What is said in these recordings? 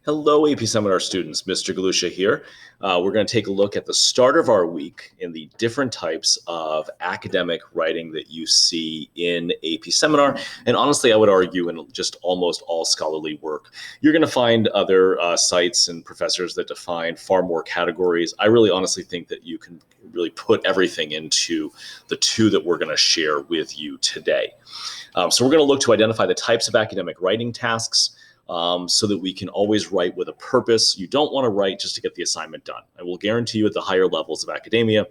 Hello, AP Seminar students. Mr. Galusha here. We're going to take a look at the start of our week in the different types of academic writing that you see in AP Seminar. And honestly, I would argue in just almost all scholarly work, you're going to find other sites and professors that define far more categories. I really honestly think that you can really put everything into the two that we're going to share with you today. So we're going to look to identify the types of academic writing tasks, so that we can always write with a purpose. You don't want to write just to get the assignment done. I will guarantee you at the higher levels of academia,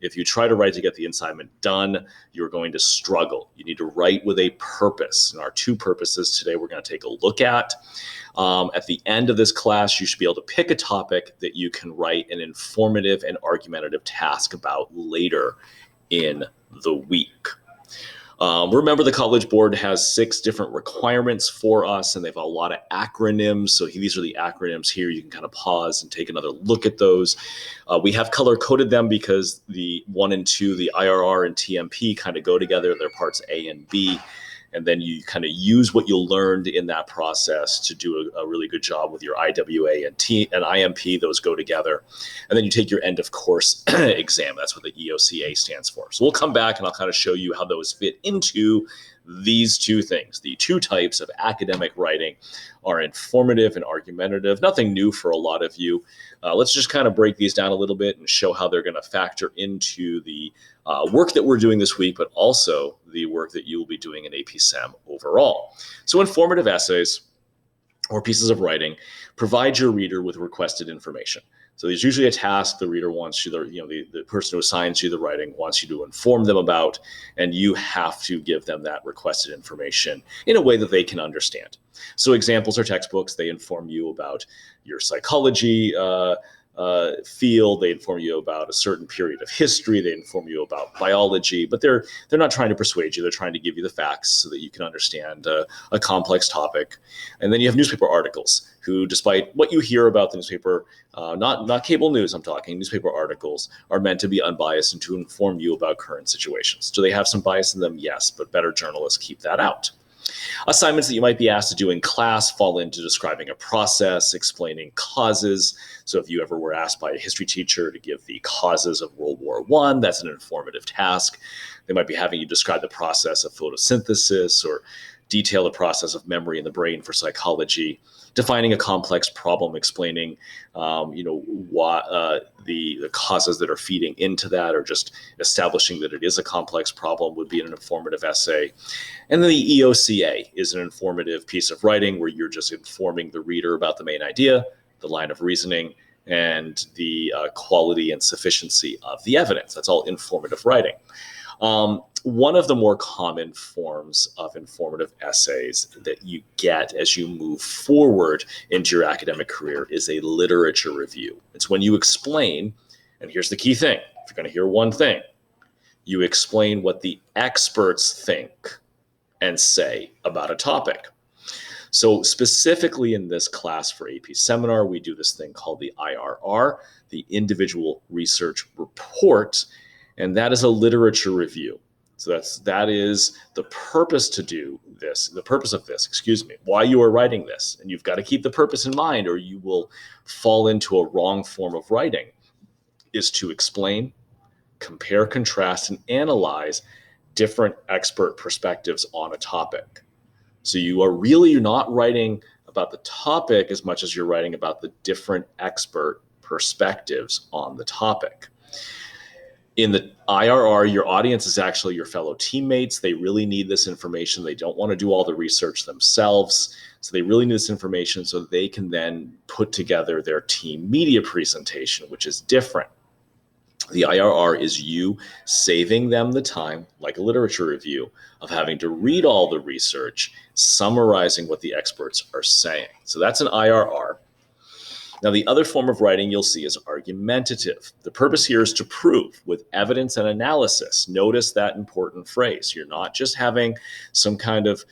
if you try to write to get the assignment done, you're going to struggle. You need to write with a purpose. And our two purposes today we're going to take a look at. At the end of this class, you should be able to pick a topic that you can write an informative and argumentative task about later in the week. Remember, the College Board has 6 different requirements for us, and they have a lot of acronyms. So these are the acronyms here. You can kind of pause and take another look at those. We have color-coded them because the 1 and 2, the IRR and TMP, kind of go together. They're parts A and B. And then you kind of use what you learned in that process to do a really good job with your IWA and IMP. Those go together. And then you take your end of course exam. That's what the EOCA stands for. So we'll come back and I'll kind of show you how those fit into these two things. The two types of academic writing are informative and argumentative. Nothing new for a lot of you. Let's just kind of break these down a little bit and show how they're going to factor into the work that we're doing this week, but also the work that you will be doing in AP Sem overall. So informative essays or pieces of writing provide your reader with requested information. So there's usually a task the reader wants you, the person who assigns you the writing wants you to inform them about, and you have to give them that requested information in a way that they can understand. So examples are textbooks. They inform you about your psychology field. They inform you about a certain period of history. They inform you about biology, but they're not trying to persuade you. They're trying to give you the facts so that you can understand a complex topic. And then you have newspaper articles, who, despite what you hear about the newspaper, not cable news, I'm talking, newspaper articles are meant to be unbiased and to inform you about current situations. Do they have some bias in them? Yes, but better journalists keep that out. Assignments that you might be asked to do in class fall into describing a process, explaining causes. So if you ever were asked by a history teacher to give the causes of World War I, that's an informative task. They might be having you describe the process of photosynthesis or detail the process of memory in the brain for psychology, defining a complex problem, explaining, what the causes that are feeding into that, or just establishing that it is a complex problem would be an informative essay. And then the EOCA is an informative piece of writing where you're just informing the reader about the main idea, the line of reasoning, and the quality and sufficiency of the evidence. That's all informative writing. One of the more common forms of informative essays that you get as you move forward into your academic career is a literature review. It's when you explain, and here's the key thing, if you're going to hear one thing, you explain what the experts think and say about a topic. So specifically in this class for AP Seminar, we do this thing called the IRR, the Individual Research Report, and that is a literature review. So that is the purpose of this, why you are writing this. And you've got to keep the purpose in mind or you will fall into a wrong form of writing, is to explain, compare, contrast, and analyze different expert perspectives on a topic. So you're not writing about the topic as much as you're writing about the different expert perspectives on the topic. In the IRR, your audience is actually your fellow teammates. They really need this information. They don't want to do all the research themselves. So they really need this information so they can then put together their team media presentation, which is different. The IRR is you saving them the time, like a literature review, of having to read all the research, summarizing what the experts are saying. So that's an IRR. Now, the other form of writing you'll see is argumentative. The purpose here is to prove with evidence and analysis. Notice that important phrase. You're not just having some kind of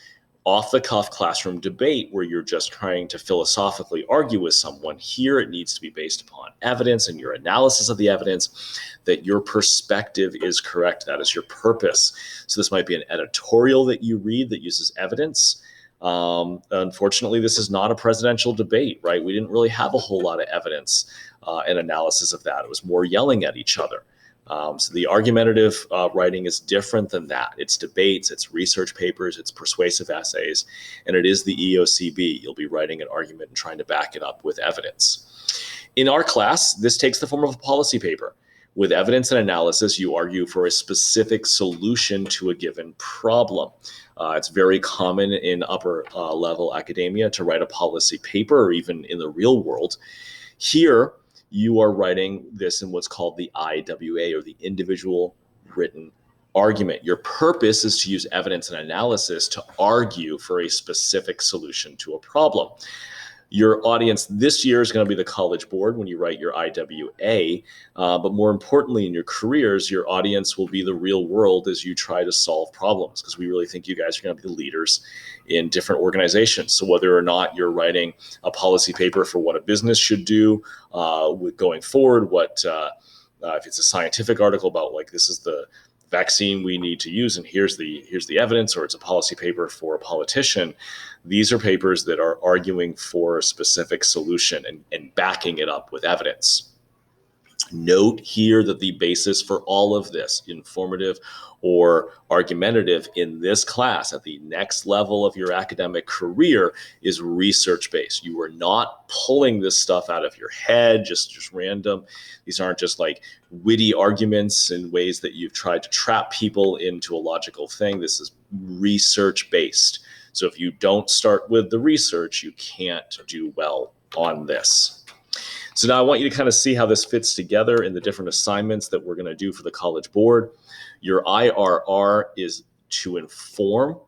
off-the-cuff classroom debate where you're just trying to philosophically argue with someone. Here, it needs to be based upon evidence and your analysis of the evidence, that your perspective is correct. That is your purpose. So this might be an editorial that you read that uses evidence. Unfortunately, this is not a presidential debate, right? We didn't really have a whole lot of evidence and analysis of that. It was more yelling at each other. So the argumentative writing is different than that. It's debates, it's research papers, it's persuasive essays, and it is the EOCB. You'll be writing an argument and trying to back it up with evidence. In our class, this takes the form of a policy paper. With evidence and analysis, you argue for a specific solution to a given problem. It's very common in upper level academia to write a policy paper, or even in the real world. Here, you are writing this in what's called the IWA, or the individual written argument. Your purpose is to use evidence and analysis to argue for a specific solution to a problem. Your audience this year is going to be the College Board when you write your IWA, but more importantly in your careers, your audience will be the real world as you try to solve problems, because we really think you guys are going to be the leaders in different organizations. So whether or not you're writing a policy paper for what a business should do with going forward, if it's a scientific article about like this is the vaccine we need to use and here's the evidence, or it's a policy paper for a politician, these are papers that are arguing for a specific solution and backing it up with evidence. Note here that the basis for all of this, informative or argumentative, in this class at the next level of your academic career is research-based. You are not pulling this stuff out of your head, just random. These aren't just like witty arguments in ways that you've tried to trap people into a logical thing. This is research-based. So if you don't start with the research, you can't do well on this. So now I want you to kind of see how this fits together in the different assignments that we're going to do for the College Board. Your IRR is to inform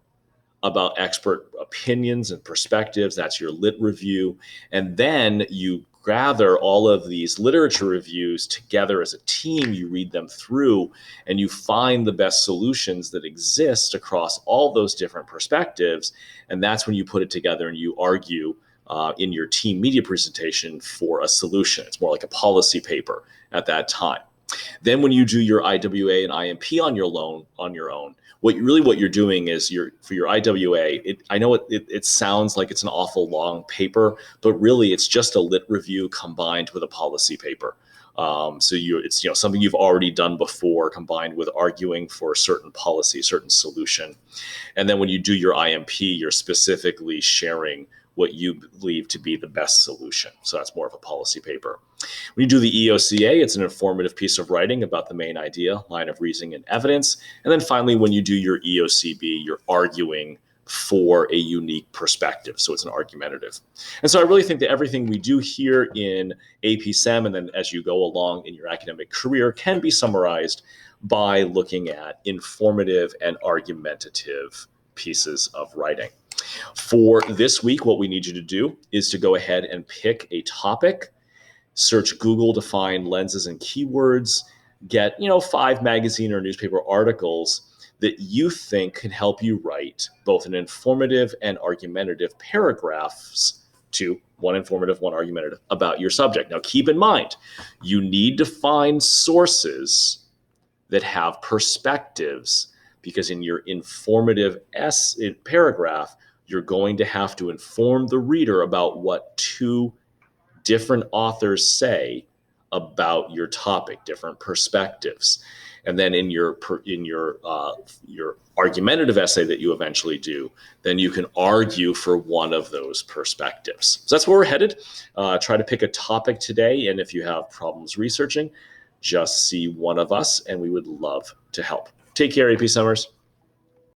about expert opinions and perspectives. That's your lit review. And then you gather all of these literature reviews together as a team. You read them through and you find the best solutions that exist across all those different perspectives. And that's when you put it together and you argue in your team media presentation for a solution. It's more like a policy paper at that time. Then when you do your IWA and IMP on your own, what you're doing is for your IWA, I know it sounds like it's an awful long paper, but really it's just a lit review combined with a policy paper. It's something you've already done before combined with arguing for a certain policy, certain solution. And then when you do your IMP, you're specifically sharing what you believe to be the best solution. So that's more of a policy paper. When you do the EOCA, it's an informative piece of writing about the main idea, line of reasoning, and evidence. And then finally, when you do your EOCB, you're arguing for a unique perspective. So it's an argumentative. And so I really think that everything we do here in AP Sem and then as you go along in your academic career can be summarized by looking at informative and argumentative pieces of writing. For this week, what we need you to do is to go ahead and pick a topic, search Google to find lenses and keywords, get 5 magazine or newspaper articles that you think can help you write both an informative and argumentative paragraphs, one informative, one argumentative, about your subject. Now, keep in mind, you need to find sources that have perspectives, because in your informative paragraph, you're going to have to inform the reader about what 2 different authors say about your topic, different perspectives. And then in your argumentative essay that you eventually do, then you can argue for one of those perspectives. So that's where we're headed. Try to pick a topic today, and if you have problems researching, just see one of us, and we would love to help. Take care, AP Summers.